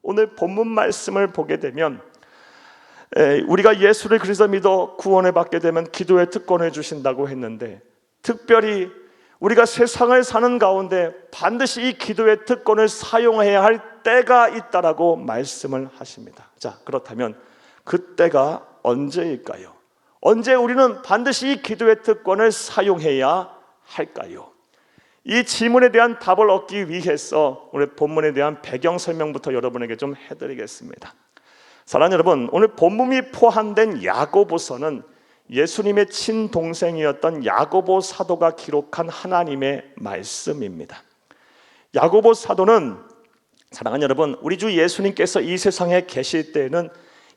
오늘 본문 말씀을 보게 되면 우리가 예수를 그리스도 믿어 구원을 받게 되면 기도의 특권을 주신다고 했는데, 특별히 우리가 세상을 사는 가운데 반드시 이 기도의 특권을 사용해야 할 때가 있다라고 말씀을 하십니다. 자, 그렇다면 그 때가 언제일까요? 언제 우리는 반드시 이 기도의 특권을 사용해야 할까요? 이 질문에 대한 답을 얻기 위해서 오늘 본문에 대한 배경 설명부터 여러분에게 좀 해드리겠습니다. 사랑하는 여러분, 오늘 본문이 포함된 야고보서는 예수님의 친동생이었던 야고보 사도가 기록한 하나님의 말씀입니다. 야고보 사도는, 사랑하는 여러분, 우리 주 예수님께서 이 세상에 계실 때에는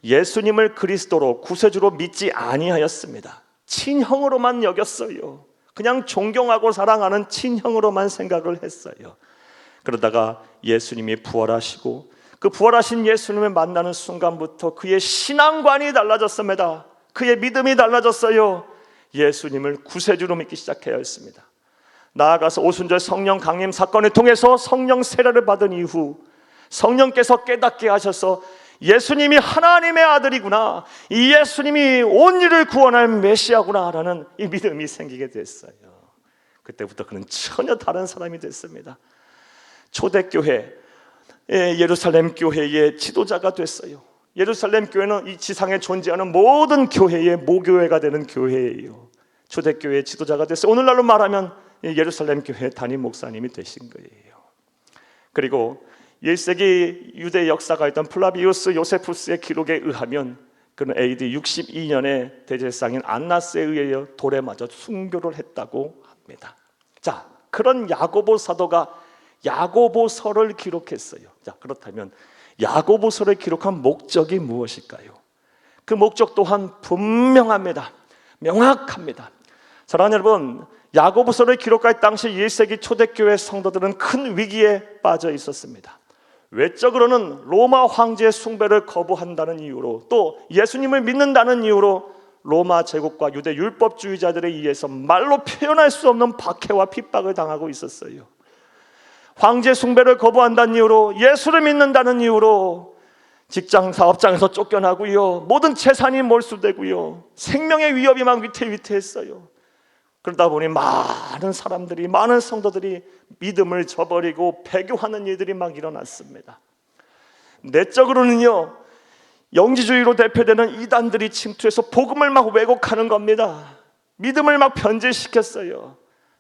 예수님을 그리스도로 구세주로 믿지 아니하였습니다. 친형으로만 여겼어요. 그냥 존경하고 사랑하는 친형으로만 생각을 했어요. 그러다가 예수님이 부활하시고 그 부활하신 예수님을 만나는 순간부터 그의 신앙관이 달라졌습니다. 그의 믿음이 달라졌어요. 예수님을 구세주로 믿기 시작해야 했습니다. 나아가서 오순절 성령 강림 사건을 통해서 성령 세례를 받은 이후 성령께서 깨닫게 하셔서 예수님이 하나님의 아들이구나, 이 예수님이 온 일을 구원할 메시아구나 라는 이 믿음이 생기게 됐어요. 그때부터 그는 전혀 다른 사람이 됐습니다. 초대교회, 예루살렘 교회의 지도자가 됐어요. 예루살렘 교회는 이 지상에 존재하는 모든 교회의 모교회가 되는 교회예요. 초대교회의 지도자가 됐어요. 오늘날로 말하면 예루살렘 교회 담임 목사님이 되신 거예요. 그리고 1세기 유대 역사가 있던 플라비우스 요세푸스의 기록에 의하면 그는 AD 62년에 대제사장인 안나스에 의해 돌에 맞아 순교를 했다고 합니다. 자, 그런 야고보 사도가 야고보서를 기록했어요. 자, 그렇다면 야고보서를 기록한 목적이 무엇일까요? 그 목적 또한 분명합니다. 명확합니다. 사랑하는 여러분, 야고보서를 기록할 당시 1세기 초대교회 성도들은 큰 위기에 빠져 있었습니다. 외적으로는 로마 황제의 숭배를 거부한다는 이유로, 또 예수님을 믿는다는 이유로 로마 제국과 유대 율법주의자들에 의해서 말로 표현할 수 없는 박해와 핍박을 당하고 있었어요. 황제 숭배를 거부한다는 이유로, 예수를 믿는다는 이유로 직장 사업장에서 쫓겨나고요, 모든 재산이 몰수되고요, 생명의 위협이 막 위태위태했어요. 그러다 보니 많은 사람들이, 많은 성도들이 믿음을 저버리고 배교하는 일들이 막 일어났습니다. 내적으로는요, 영지주의로 대표되는 이단들이 침투해서 복음을 막 왜곡하는 겁니다. 믿음을 막 변질시켰어요.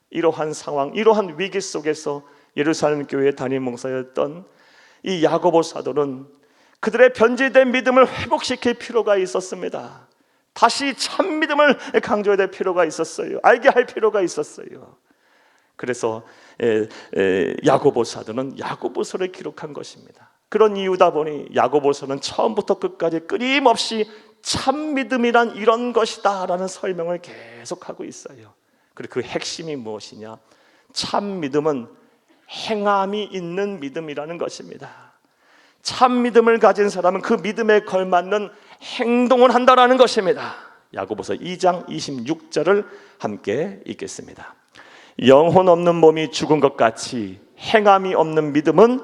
이러한 상황, 이러한 위기 속에서 예루살렘 교회의 담임 목사였던 이 야고보 사도는 그들의 변질된 믿음을 회복시킬 필요가 있었습니다. 다시 참 믿음을 강조해야 될 필요가 있었어요. 알게 할 필요가 있었어요. 그래서 야고보 사도는 야고보서를 기록한 것입니다. 그런 이유다 보니 야고보서는 처음부터 끝까지 끊임없이 참 믿음이란 이런 것이다 라는 설명을 계속하고 있어요. 그리고 그 핵심이 무엇이냐? 참 믿음은 행함이 있는 믿음이라는 것입니다. 참 믿음을 가진 사람은 그 믿음에 걸맞는 행동을 한다라는 것입니다. 야고보서 2장 26절을 함께 읽겠습니다. 영혼 없는 몸이 죽은 것 같이 행함이 없는 믿음은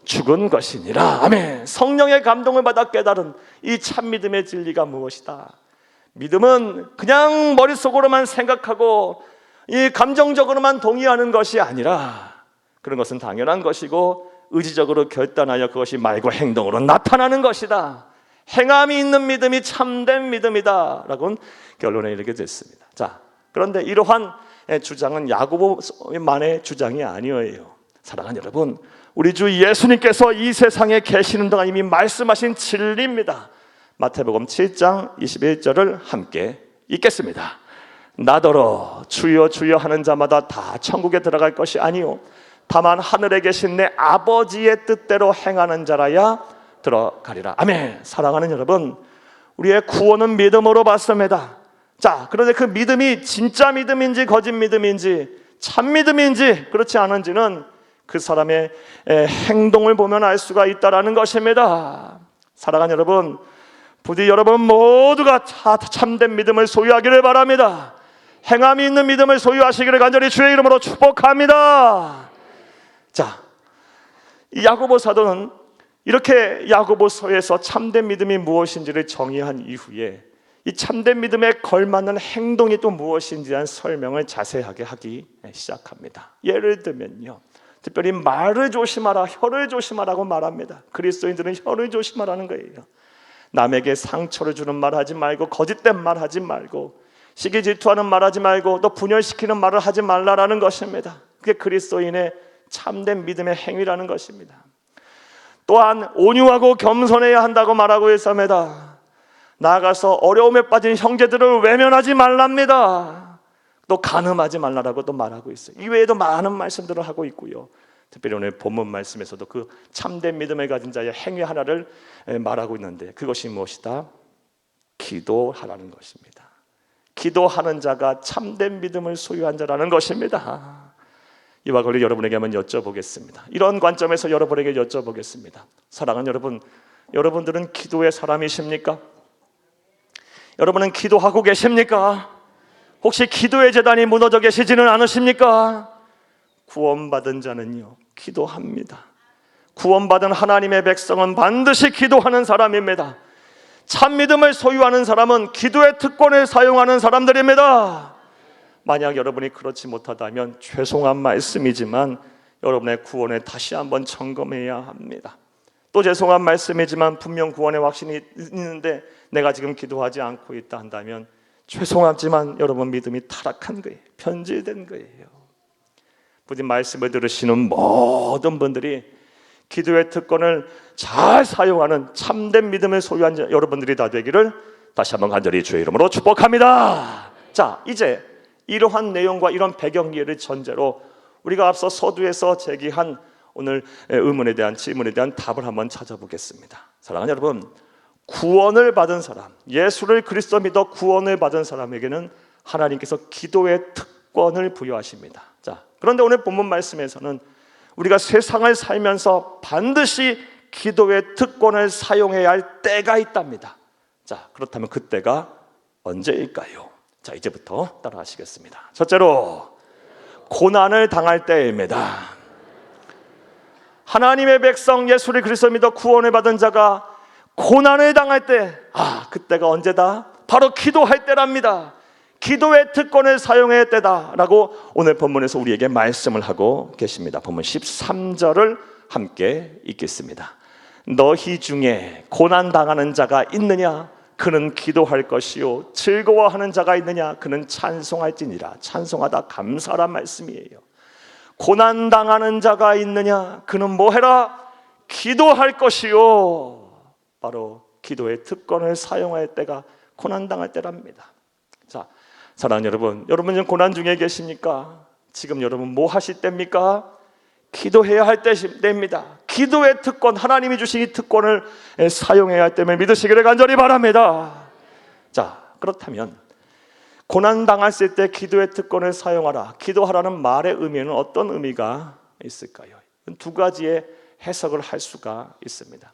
죽은 것이니라. 아멘. 성령의 감동을 받아 깨달은 이 참 믿음의 진리가 무엇이다? 믿음은 그냥 머릿속으로만 생각하고 이 감정적으로만 동의하는 것이 아니라, 그런 것은 당연한 것이고 의지적으로 결단하여 그것이 말과 행동으로 나타나는 것이다. 행함이 있는 믿음이 참된 믿음이다 라고는 결론에 이르게 됐습니다. 자, 그런데 이러한 주장은 야고보만의 주장이 아니에요. 사랑하는 여러분, 우리 주 예수님께서 이 세상에 계시는 동안 이미 말씀하신 진리입니다. 마태복음 7장 21절을 함께 읽겠습니다. 나더러 주여 주여 하는 자마다 다 천국에 들어갈 것이 아니요 다만 하늘에 계신 내 아버지의 뜻대로 행하는 자라야 들어가리라. 아멘. 사랑하는 여러분, 우리의 구원은 믿음으로 받습니다. 자, 그런데 그 믿음이 진짜 믿음인지 거짓 믿음인지 참 믿음인지 그렇지 않은지는 그 사람의 행동을 보면 알 수가 있다라는 것입니다. 사랑하는 여러분, 부디 여러분 모두가 참된 믿음을 소유하기를 바랍니다. 행함이 있는 믿음을 소유하시기를 간절히 주의 이름으로 축복합니다. 자, 이 야고보 사도는 이렇게 야고보서에서 참된 믿음이 무엇인지를 정의한 이후에 이 참된 믿음에 걸맞는 행동이 또 무엇인지에 대한 설명을 자세하게 하기 시작합니다. 예를 들면요, 특별히 말을 조심하라, 혀를 조심하라고 말합니다. 그리스도인들은 혀를 조심하라는 거예요. 남에게 상처를 주는 말 하지 말고, 거짓된 말 하지 말고, 시기 질투하는 말 하지 말고, 또 분열시키는 말을 하지 말라라는 것입니다. 그게 그리스도인의 참된 믿음의 행위라는 것입니다. 또한 온유하고 겸손해야 한다고 말하고 있습니다. 나아가서 어려움에 빠진 형제들을 외면하지 말랍니다. 또 간음하지 말라라고 또 말하고 있어요. 이외에도 많은 말씀들을 하고 있고요, 특별히 오늘 본문 말씀에서도 그 참된 믿음을 가진 자의 행위 하나를 말하고 있는데, 그것이 무엇이다? 기도하라는 것입니다. 기도하는 자가 참된 믿음을 소유한 자라는 것입니다. 이와 관련 여러분에게 한번 여쭤보겠습니다. 이런 관점에서 여러분에게 여쭤보겠습니다. 사랑하는 여러분, 여러분들은 기도의 사람이십니까? 여러분은 기도하고 계십니까? 혹시 기도의 재단이 무너져 계시지는 않으십니까? 구원받은 자는요, 기도합니다. 구원받은 하나님의 백성은 반드시 기도하는 사람입니다. 참 믿음을 소유하는 사람은 기도의 특권을 사용하는 사람들입니다. 만약 여러분이 그렇지 못하다면 죄송한 말씀이지만 여러분의 구원을 다시 한번 점검해야 합니다. 또 죄송한 말씀이지만 분명 구원의 확신이 있는데 내가 지금 기도하지 않고 있다 한다면 죄송하지만 여러분 믿음이 타락한 거예요. 변질된 거예요. 부디 말씀을 들으시는 모든 분들이 기도의 특권을 잘 사용하는 참된 믿음을 소유한 여러분들이 다 되기를 다시 한번 간절히 주의 이름으로 축복합니다. 자, 이제 이러한 내용과 이런 배경 이해를 전제로 우리가 앞서 서두에서 제기한 오늘 의문에 대한 질문에 대한 답을 한번 찾아보겠습니다. 사랑하는 여러분, 구원을 받은 사람, 예수를 그리스도 믿어 구원을 받은 사람에게는 하나님께서 기도의 특권을 부여하십니다. 자, 그런데 오늘 본문 말씀에서는 우리가 세상을 살면서 반드시 기도의 특권을 사용해야 할 때가 있답니다. 자, 그렇다면 그 때가 언제일까요? 자, 이제부터 따라하시겠습니다. 첫째로, 고난을 당할 때입니다. 하나님의 백성 예수를 그리스도 믿어 구원을 받은 자가 고난을 당할 때, 그때가 언제다? 바로 기도할 때랍니다. 기도의 특권을 사용해야 할 때다라고 오늘 본문에서 우리에게 말씀을 하고 계십니다. 본문 13절을 함께 읽겠습니다. 너희 중에 고난 당하는 자가 있느냐? 그는 기도할 것이요, 즐거워하는 자가 있느냐? 그는 찬송할지니라. 찬송하다 감사란 말씀이에요. 고난 당하는 자가 있느냐? 그는 뭐해라? 기도할 것이요. 바로 기도의 특권을 사용할 때가 고난 당할 때랍니다. 자, 사랑하는 여러분, 여러분 지금 고난 중에 계십니까? 지금 여러분 뭐 하실 때입니까? 기도해야 할 때입니다. 기도의 특권, 하나님이 주신 이 특권을 사용해야 할 때임을 믿으시기를 간절히 바랍니다. 자, 그렇다면 고난 당했을 때 기도의 특권을 사용하라, 기도하라는 말의 의미는 어떤 의미가 있을까요? 두 가지의 해석을 할 수가 있습니다.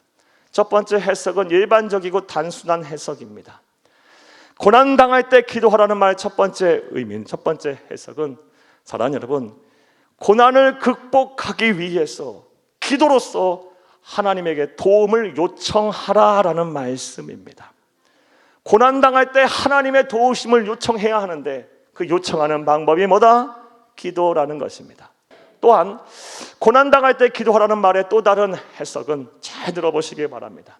첫 번째 해석은 일반적이고 단순한 해석입니다. 고난 당할 때 기도하라는 말의 첫 번째 의미는, 첫 번째 해석은, 사랑하는 여러분, 고난을 극복하기 위해서 기도로서 하나님에게 도움을 요청하라라는 말씀입니다. 고난 당할 때 하나님의 도우심을 요청해야 하는데 그 요청하는 방법이 뭐다? 기도라는 것입니다. 또한 고난 당할 때 기도하라는 말의 또 다른 해석은 잘 들어보시기 바랍니다.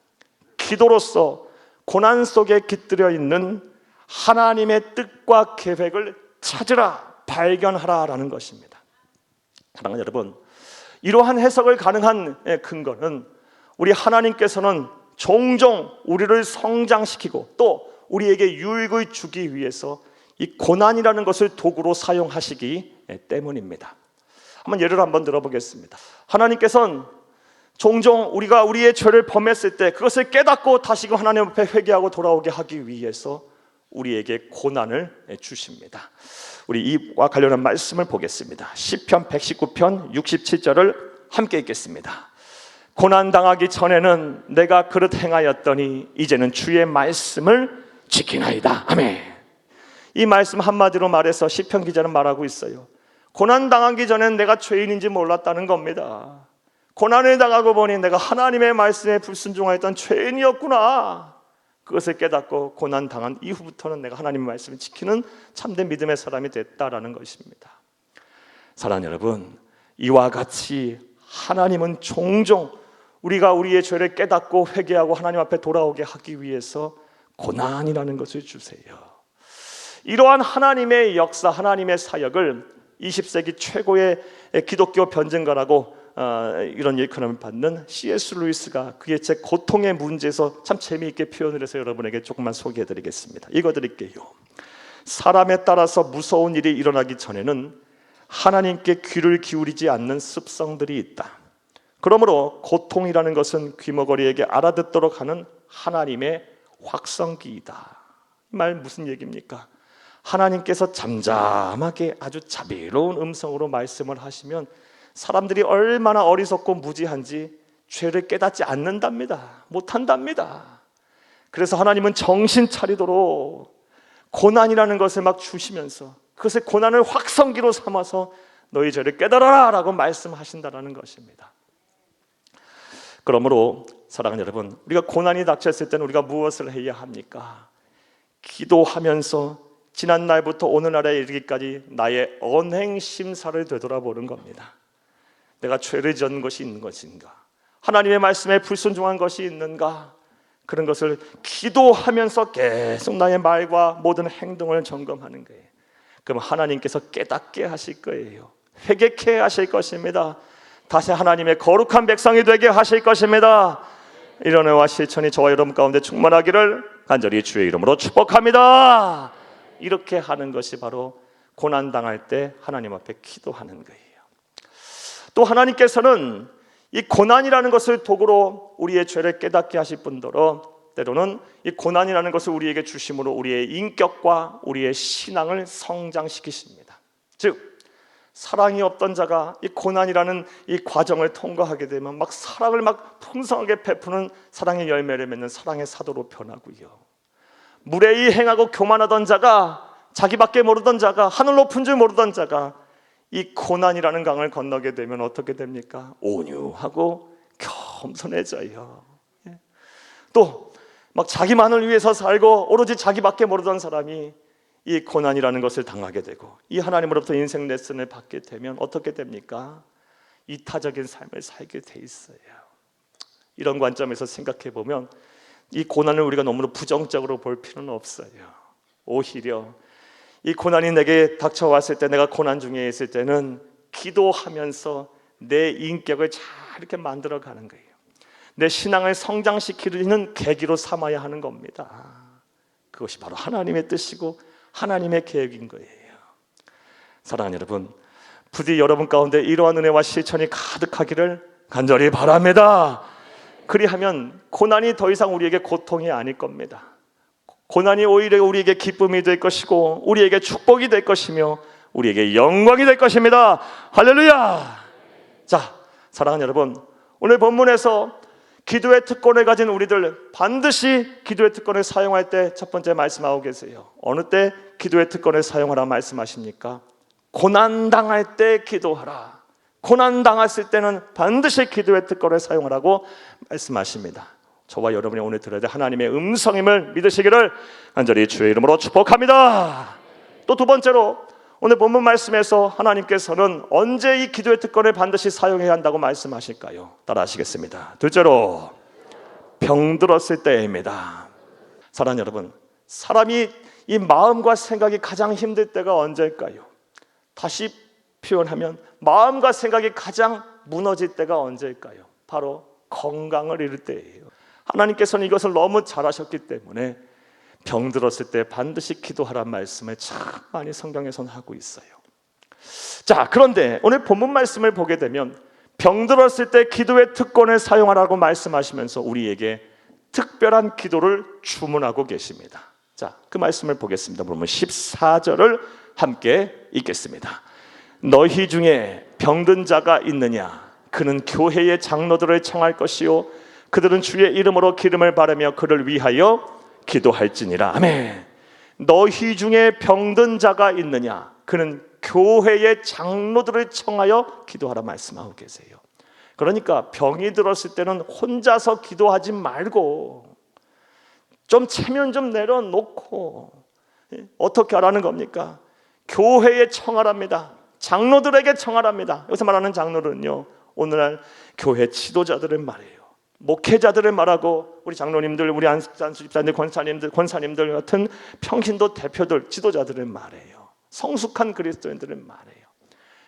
기도로서 고난 속에 깃들여 있는 하나님의 뜻과 계획을 찾으라, 발견하라라는 것입니다. 사랑하는 여러분, 이러한 해석을 가능한 근거는 우리 하나님께서는 종종 우리를 성장시키고 또 우리에게 유익을 주기 위해서 이 고난이라는 것을 도구로 사용하시기 때문입니다. 예를 한번 들어보겠습니다. 하나님께서는 종종 우리가 우리의 죄를 범했을 때 그것을 깨닫고 다시금 하나님 앞에 회개하고 돌아오게 하기 위해서 우리에게 고난을 주십니다. 우리 이와 관련한 말씀을 보겠습니다. 시편 119편 67절을 함께 읽겠습니다. 고난 당하기 전에는 내가 그릇 행하였더니 이제는 주의 말씀을 지키나이다. 아멘. 이 말씀 한마디로 말해서 시편 기자는 말하고 있어요. 고난 당하기 전에는 내가 죄인인지 몰랐다는 겁니다. 고난을 당하고 보니 내가 하나님의 말씀에 불순종하였던 죄인이었구나. 그것을 깨닫고 고난 당한 이후부터는 내가 하나님의 말씀을 지키는 참된 믿음의 사람이 됐다라는 것입니다. 사랑하는 여러분, 이와 같이 하나님은 종종 우리가 우리의 죄를 깨닫고 회개하고 하나님 앞에 돌아오게 하기 위해서 고난이라는 것을 주세요. 이러한 하나님의 역사, 하나님의 사역을 20세기 최고의 기독교 변증가라고 이런 일컬음을 받는 C.S. 루이스가 그의 책 고통의 문제에서 참 재미있게 표현을 해서 여러분에게 조금만 소개해드리겠습니다. 읽어드릴게요. 사람에 따라서 무서운 일이 일어나기 전에는 하나님께 귀를 기울이지 않는 습성들이 있다. 그러므로 고통이라는 것은 귀머거리에게 알아듣도록 하는 하나님의 확성기이다. 이 말 무슨 얘기입니까? 하나님께서 잠잠하게 아주 자비로운 음성으로 말씀을 하시면 사람들이 얼마나 어리석고 무지한지 죄를 깨닫지 않는답니다. 못한답니다. 그래서 하나님은 정신 차리도록 고난이라는 것을 막 주시면서 그것을 고난을 확성기로 삼아서 너희 죄를 깨달아라 라고 말씀하신다는 것입니다. 그러므로 사랑하는 여러분, 우리가 고난이 닥쳤을 때는 우리가 무엇을 해야 합니까? 기도하면서 지난 날부터 오늘날에 이르기까지 나의 언행 심사를 되돌아보는 겁니다. 내가 죄를 지은 것이 있는 것인가? 하나님의 말씀에 불순종한 것이 있는가? 그런 것을 기도하면서 계속 나의 말과 모든 행동을 점검하는 거예요. 그럼 하나님께서 깨닫게 하실 거예요. 회개케 하실 것입니다. 다시 하나님의 거룩한 백성이 되게 하실 것입니다. 이런 은혜와 실천이 저와 여러분 가운데 충만하기를 간절히 주의 이름으로 축복합니다. 이렇게 하는 것이 바로 고난당할 때 하나님 앞에 기도하는 거예요. 또 하나님께서는 이 고난이라는 것을 도구로 우리의 죄를 깨닫게 하실 뿐더러 때로는 이 고난이라는 것을 우리에게 주심으로 우리의 인격과 우리의 신앙을 성장시키십니다. 즉 사랑이 없던 자가 이 고난이라는 이 과정을 통과하게 되면 막 사랑을 막 풍성하게 베푸는 사랑의 열매를 맺는 사랑의 사도로 변하고요. 무례히 행하고 교만하던 자가, 자기밖에 모르던 자가, 하늘 높은 줄 모르던 자가 이 고난이라는 강을 건너게 되면 어떻게 됩니까? 온유하고 겸손해져요. 또 막 자기만을 위해서 살고 오로지 자기밖에 모르던 사람이 이 고난이라는 것을 당하게 되고 이 하나님으로부터 인생 레슨을 받게 되면 어떻게 됩니까? 이타적인 삶을 살게 돼 있어요. 이런 관점에서 생각해 보면 이 고난을 우리가 너무 부정적으로 볼 필요는 없어요. 오히려 이 고난이 내게 닥쳐왔을 때, 내가 고난 중에 있을 때는 기도하면서 내 인격을 잘 이렇게 만들어가는 거예요. 내 신앙을 성장시키는 계기로 삼아야 하는 겁니다. 그것이 바로 하나님의 뜻이고 하나님의 계획인 거예요. 사랑하는 여러분, 부디 여러분 가운데 이러한 은혜와 실천이 가득하기를 간절히 바랍니다. 그리하면 고난이 더 이상 우리에게 고통이 아닐 겁니다. 고난이 오히려 우리에게 기쁨이 될 것이고 우리에게 축복이 될 것이며 우리에게 영광이 될 것입니다. 할렐루야. 자, 사랑하는 여러분, 오늘 본문에서 기도의 특권을 가진 우리들 반드시 기도의 특권을 사용할 때 첫 번째 말씀하고 계세요. 어느 때 기도의 특권을 사용하라 말씀하십니까? 고난당할 때 기도하라. 고난당했을 때는 반드시 기도의 특권을 사용하라고 말씀하십니다. 저와 여러분이 오늘 들어야 될 하나님의 음성임을 믿으시기를 간절히 주의 이름으로 축복합니다. 또 두 번째로 오늘 본문 말씀에서 하나님께서는 언제 이 기도의 특권을 반드시 사용해야 한다고 말씀하실까요? 따라 하시겠습니다. 둘째로 병들었을 때입니다. 사랑하는 여러분, 사람이 이 마음과 생각이 가장 힘들 때가 언제일까요? 다시 표현하면 마음과 생각이 가장 무너질 때가 언제일까요? 바로 건강을 잃을 때예요. 하나님께서는 이것을 너무 잘하셨기 때문에 병들었을 때 반드시 기도하란 말씀을 참 많이 성경에서는 하고 있어요. 자, 그런데 오늘 본문 말씀을 보게 되면 병들었을 때 기도의 특권을 사용하라고 말씀하시면서 우리에게 특별한 기도를 주문하고 계십니다. 자, 그 말씀을 보겠습니다. 본문 14절을 함께 읽겠습니다. 너희 중에 병든 자가 있느냐? 그는 교회의 장로들을 청할 것이요 그들은 주의 이름으로 기름을 바르며 그를 위하여 기도할지니라. 아멘. 너희 중에 병든 자가 있느냐? 그는 교회의 장로들을 청하여 기도하라 말씀하고 계세요. 그러니까 병이 들었을 때는 혼자서 기도하지 말고 좀 체면 좀 내려놓고 어떻게 하라는 겁니까? 교회에 청하랍니다. 장로들에게 청하랍니다. 여기서 말하는 장로는요, 오늘날 교회 지도자들의 말이에요. 목회자들의 말하고 우리 장로님들, 우리 안수 집사님들, 권사님들 같은 평신도 대표들, 지도자들의 말이에요. 성숙한 그리스도인들의 말이에요.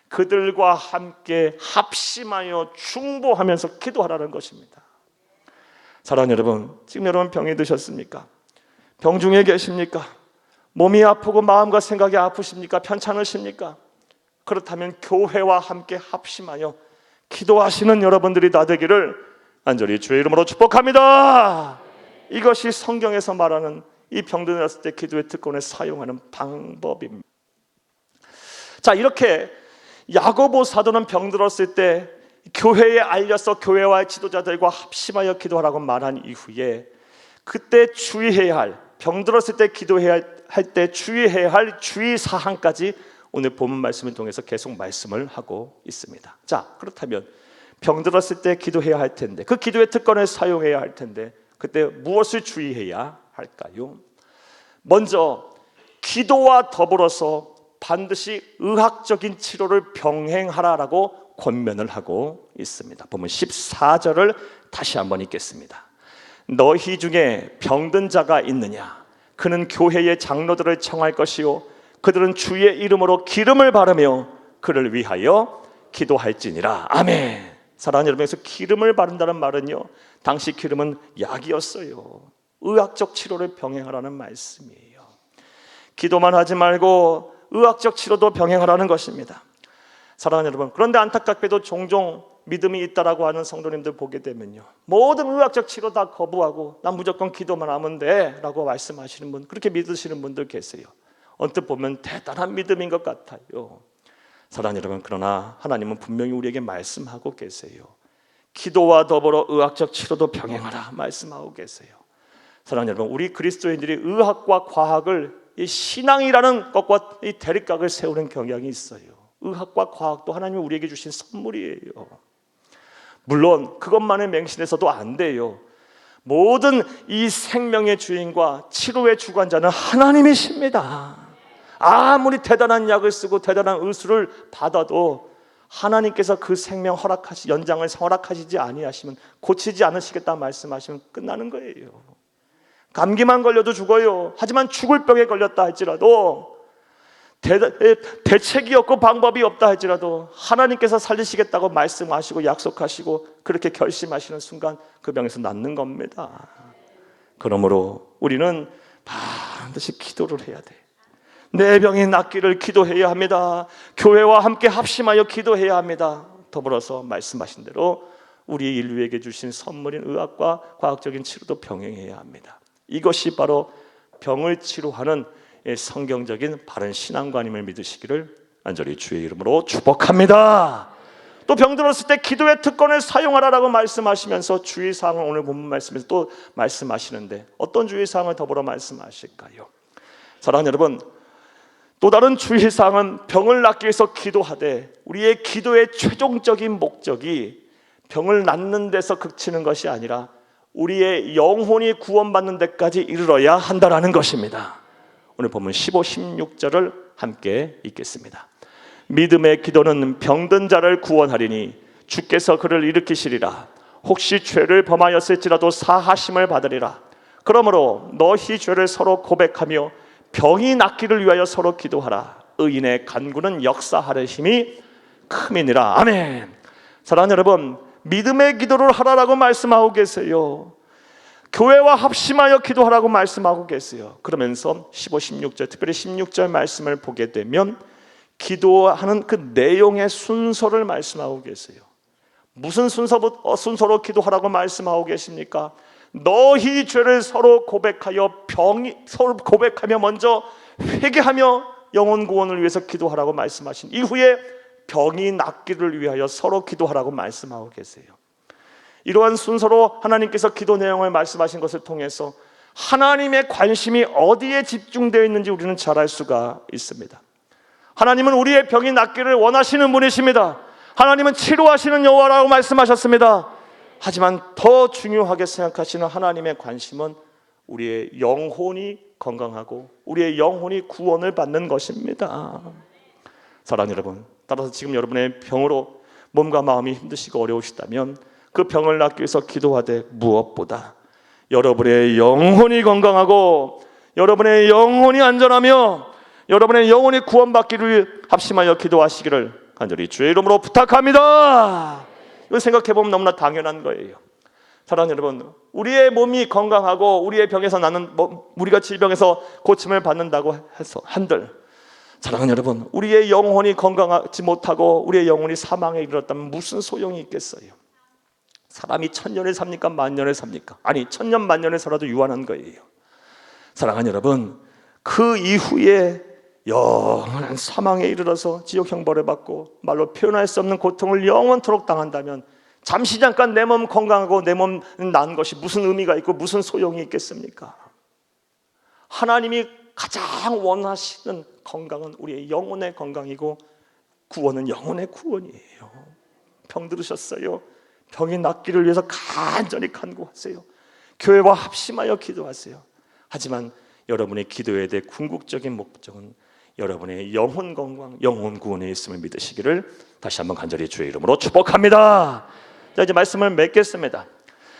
그들과 함께 합심하여 중보하면서 기도하라는 것입니다. 사랑하는 여러분, 지금 여러분 병이 드셨습니까? 병 중에 계십니까? 몸이 아프고 마음과 생각이 아프십니까? 편찮으십니까? 그렇다면 교회와 함께 합심하여 기도하시는 여러분들이 다 되기를 간절히 주의 이름으로 축복합니다. 이것이 성경에서 말하는 이 병든 들었을 때 기도의 특권을 사용하는 방법입니다. 자, 이렇게 야고보 사도는 병 들었을 때 교회에 알려서 교회와 지도자들과 합심하여 기도하라고 말한 이후에 그때 주의해야 할, 병 들었을 때 기도해야 할 때 주의해야 할 주의사항까지 오늘 본문 말씀을 통해서 계속 말씀을 하고 있습니다. 자, 그렇다면 병 들었을 때 기도해야 할 텐데, 그 기도의 특권을 사용해야 할 텐데 그때 무엇을 주의해야 할까요? 먼저 기도와 더불어서 반드시 의학적인 치료를 병행하라라고 권면을 하고 있습니다. 보면 14절을 다시 한번 읽겠습니다. 너희 중에 병든 자가 있느냐? 그는 교회의 장로들을 청할 것이요 그들은 주의 이름으로 기름을 바르며 그를 위하여 기도할지니라. 아멘. 사랑하는 여러분, 여기서 기름을 바른다는 말은요, 당시 기름은 약이었어요. 의학적 치료를 병행하라는 말씀이에요. 기도만 하지 말고 의학적 치료도 병행하라는 것입니다. 사랑하는 여러분, 그런데 안타깝게도 종종 믿음이 있다라고 하는 성도님들 보게 되면요, 모든 의학적 치료 다 거부하고 난 무조건 기도만 하면 돼 라고 말씀하시는 분, 그렇게 믿으시는 분들 계세요. 언뜻 보면 대단한 믿음인 것 같아요. 사랑하는 여러분, 그러나 하나님은 분명히 우리에게 말씀하고 계세요. 기도와 더불어 의학적 치료도 병행하라 말씀하고 계세요. 사랑하는 여러분, 우리 그리스도인들이 의학과 과학을 이 신앙이라는 것과 이 대립각을 세우는 경향이 있어요. 의학과 과학도 하나님이 우리에게 주신 선물이에요. 물론 그것만을 맹신해서도 안 돼요. 모든 이 생명의 주인과 치료의 주관자는 하나님이십니다. 아무리 대단한 약을 쓰고 대단한 의술을 받아도 하나님께서 그 생명 연장을 허락하시지 아니하시면, 고치지 않으시겠다 말씀하시면 끝나는 거예요. 감기만 걸려도 죽어요. 하지만 죽을 병에 걸렸다 할지라도, 대책이 없고 방법이 없다 할지라도 하나님께서 살리시겠다고 말씀하시고 약속하시고 그렇게 결심하시는 순간 그 병에서 낫는 겁니다. 그러므로 우리는 반드시 기도를 해야 돼. 내 병이 낫기를 기도해야 합니다. 교회와 함께 합심하여 기도해야 합니다. 더불어서 말씀하신 대로 우리 인류에게 주신 선물인 의학과 과학적인 치료도 병행해야 합니다. 이것이 바로 병을 치료하는 성경적인 바른 신앙관임을 믿으시기를 간절히 주의 이름으로 축복합니다. 또 병 들었을 때 기도의 특권을 사용하라라고 말씀하시면서 주의사항을 오늘 본문 말씀에서 또 말씀하시는데 어떤 주의사항을 더불어 말씀하실까요? 사랑하는 여러분, 또 다른 주의사항은 병을 낫기 위해서 기도하되 우리의 기도의 최종적인 목적이 병을 낫는 데서 그치는 것이 아니라 우리의 영혼이 구원받는 데까지 이르러야 한다라는 것입니다. 오늘 본문 15, 16절을 함께 읽겠습니다. 믿음의 기도는 병든 자를 구원하리니 주께서 그를 일으키시리라. 혹시 죄를 범하였을지라도 사하심을 받으리라. 그러므로 너희 죄를 서로 고백하며 병이 낫기를 위하여 서로 기도하라. 의인의 간구는 역사하는 힘이 큼이니라. 아멘. 사랑하는 여러분, 믿음의 기도를 하라라고 말씀하고 계세요. 교회와 합심하여 기도하라고 말씀하고 계세요. 그러면서 15, 16절, 특별히 16절 말씀을 보게 되면 기도하는 그 내용의 순서를 말씀하고 계세요. 무슨 순서로 기도하라고 말씀하고 계십니까? 너희 죄를 서로 고백하며 먼저 회개하며 영혼 구원을 위해서 기도하라고 말씀하신 이후에 병이 낫기를 위하여 서로 기도하라고 말씀하고 계세요. 이러한 순서로 하나님께서 기도 내용을 말씀하신 것을 통해서 하나님의 관심이 어디에 집중되어 있는지 우리는 잘 알 수가 있습니다. 하나님은 우리의 병이 낫기를 원하시는 분이십니다. 하나님은 치료하시는 여호와라고 말씀하셨습니다. 하지만 더 중요하게 생각하시는 하나님의 관심은 우리의 영혼이 건강하고 우리의 영혼이 구원을 받는 것입니다. 사랑하는 여러분, 따라서 지금 여러분의 병으로 몸과 마음이 힘드시고 어려우시다면 그 병을 낫기 위해서 기도하되 무엇보다 여러분의 영혼이 건강하고 여러분의 영혼이 안전하며 여러분의 영혼이 구원받기를 합심하여 기도하시기를 간절히 주의 이름으로 부탁합니다. 이걸 생각해보면 너무나 당연한 거예요. 사랑하는 여러분, 우리의 몸이 건강하고 우리의 병에서 나는 우리가 질병에서 고침을 받는다고 해서 한들, 사랑하는 여러분, 우리의 영혼이 건강하지 못하고 우리의 영혼이 사망에 이르렀다면 무슨 소용이 있겠어요? 사람이 1000년을 삽니까? 10,000년을 삽니까? 아니, 1000년 만년을 살아도 유한한 거예요. 사랑하는 여러분, 그 이후에 영원한 사망에 이르러서 지옥 형벌을 받고 말로 표현할 수 없는 고통을 영원토록 당한다면 잠시 잠깐 내 몸 건강하고 내 몸 난 것이 무슨 의미가 있고 무슨 소용이 있겠습니까? 하나님이 가장 원하시는 건강은 우리의 영혼의 건강이고 구원은 영혼의 구원이에요. 병 들으셨어요? 병이 낫기를 위해서 간절히 간구하세요. 교회와 합심하여 기도하세요. 하지만 여러분의 기도에 대해 궁극적인 목적은 여러분의 영혼 건강, 영혼 구원에 있음을 믿으시기를 다시 한번 간절히 주의 이름으로 축복합니다. 자, 이제 말씀을 맺겠습니다.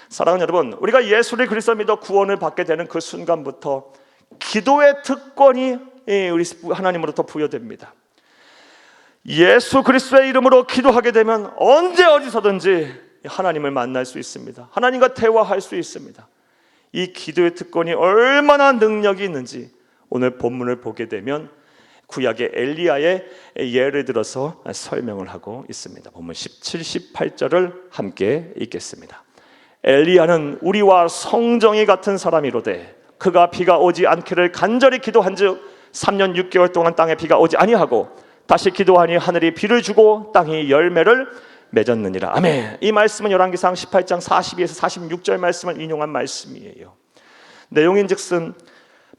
사랑하는 여러분, 우리가 예수를 그리스도 믿어 구원을 받게 되는 그 순간부터 기도의 특권이 우리 하나님으로부터 부여됩니다. 예수 그리스도의 이름으로 기도하게 되면 언제 어디서든지 하나님을 만날 수 있습니다. 하나님과 대화할 수 있습니다. 이 기도의 특권이 얼마나 능력이 있는지 오늘 본문을 보게 되면 구약의 엘리야의 예를 들어서 설명을 하고 있습니다. 본문 17, 18절을 함께 읽겠습니다. 엘리야는 우리와 성정이 같은 사람이로되 그가 비가 오지 않기를 간절히 기도한즉 3년 6개월 동안 땅에 비가 오지 아니하고 다시 기도하니 하늘이 비를 주고 땅이 열매를 맺었느니라. 아멘. 이 말씀은 열왕기상 18장 42에서 46절 말씀을 인용한 말씀이에요. 내용인즉슨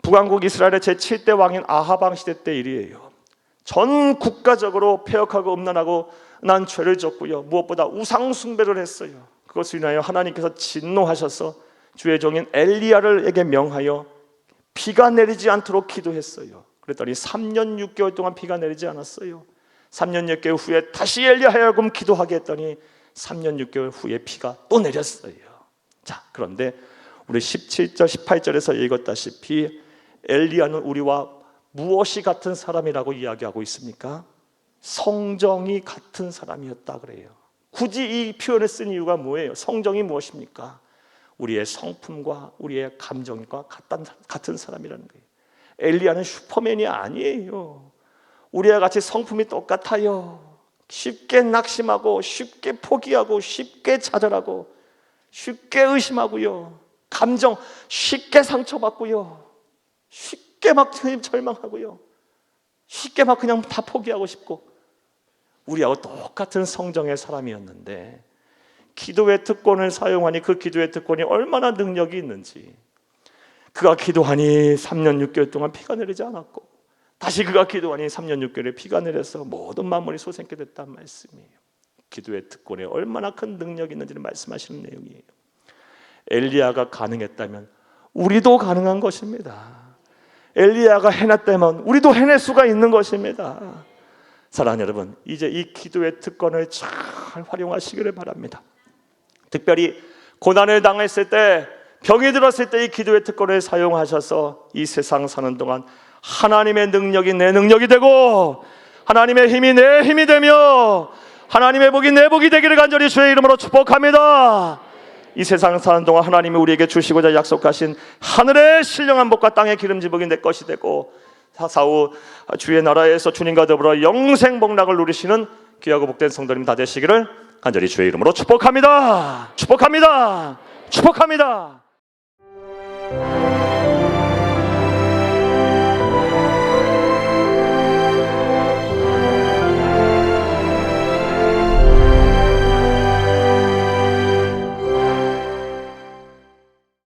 북왕국 이스라엘의 제7대 왕인 아합 왕 시대 때 일이에요. 전 국가적으로 폐역하고 음란하고 난 죄를 졌고요. 무엇보다 우상 숭배를 했어요. 그것을 인하여 하나님께서 진노하셔서 주의 종인 엘리야를에게 명하여 비가 내리지 않도록 기도했어요. 그랬더니 3년 6개월 동안 비가 내리지 않았어요. 3년 6개월 후에 다시 엘리야하여금 기도하게 했더니 3년 6개월 후에 비가 또 내렸어요. 자, 그런데 우리 17절 18절에서 읽었다시피 엘리야는 우리와 무엇이 같은 사람이라고 이야기하고 있습니까? 성정이 같은 사람이었다 그래요. 굳이 이 표현을 쓴 이유가 뭐예요? 성정이 무엇입니까? 우리의 성품과 우리의 감정과 같은 사람이라는 거예요. 엘리야는 슈퍼맨이 아니에요. 우리와 같이 성품이 똑같아요. 쉽게 낙심하고 쉽게 포기하고 쉽게 좌절하고 쉽게 의심하고요. 감정 쉽게 상처받고요. 쉽게 막 절망하고요. 쉽게 막 그냥 다 포기하고 싶고 우리하고 똑같은 성정의 사람이었는데 기도의 특권을 사용하니 그 기도의 특권이 얼마나 능력이 있는지 그가 기도하니 3년 6개월 동안 비가 내리지 않았고 다시 그가 기도하니 3년 6개월에 비가 내려서 모든 만물이 소생케 됐다는 말씀이에요. 기도의 특권에 얼마나 큰 능력이 있는지를 말씀하시는 내용이에요. 엘리야가 가능했다면 우리도 가능한 것입니다. 엘리야가 해냈다면 우리도 해낼 수가 있는 것입니다. 사랑하는 여러분, 이제 이 기도의 특권을 잘 활용하시기를 바랍니다. 특별히 고난을 당했을 때, 병이 들었을 때 이 기도의 특권을 사용하셔서 이 세상 사는 동안 하나님의 능력이 내 능력이 되고 하나님의 힘이 내 힘이 되며 하나님의 복이 내 복이 되기를 간절히 주의 이름으로 축복합니다. 이 세상 사는 동안 하나님이 우리에게 주시고자 약속하신 하늘의 신령한 복과 땅의 기름진 복이 내 것이 되고 사사후 주의 나라에서 주님과 더불어 영생 복락을 누리시는 귀하고 복된 성도님 다 되시기를 간절히 주의 이름으로 축복합니다. 축복합니다. 축복합니다.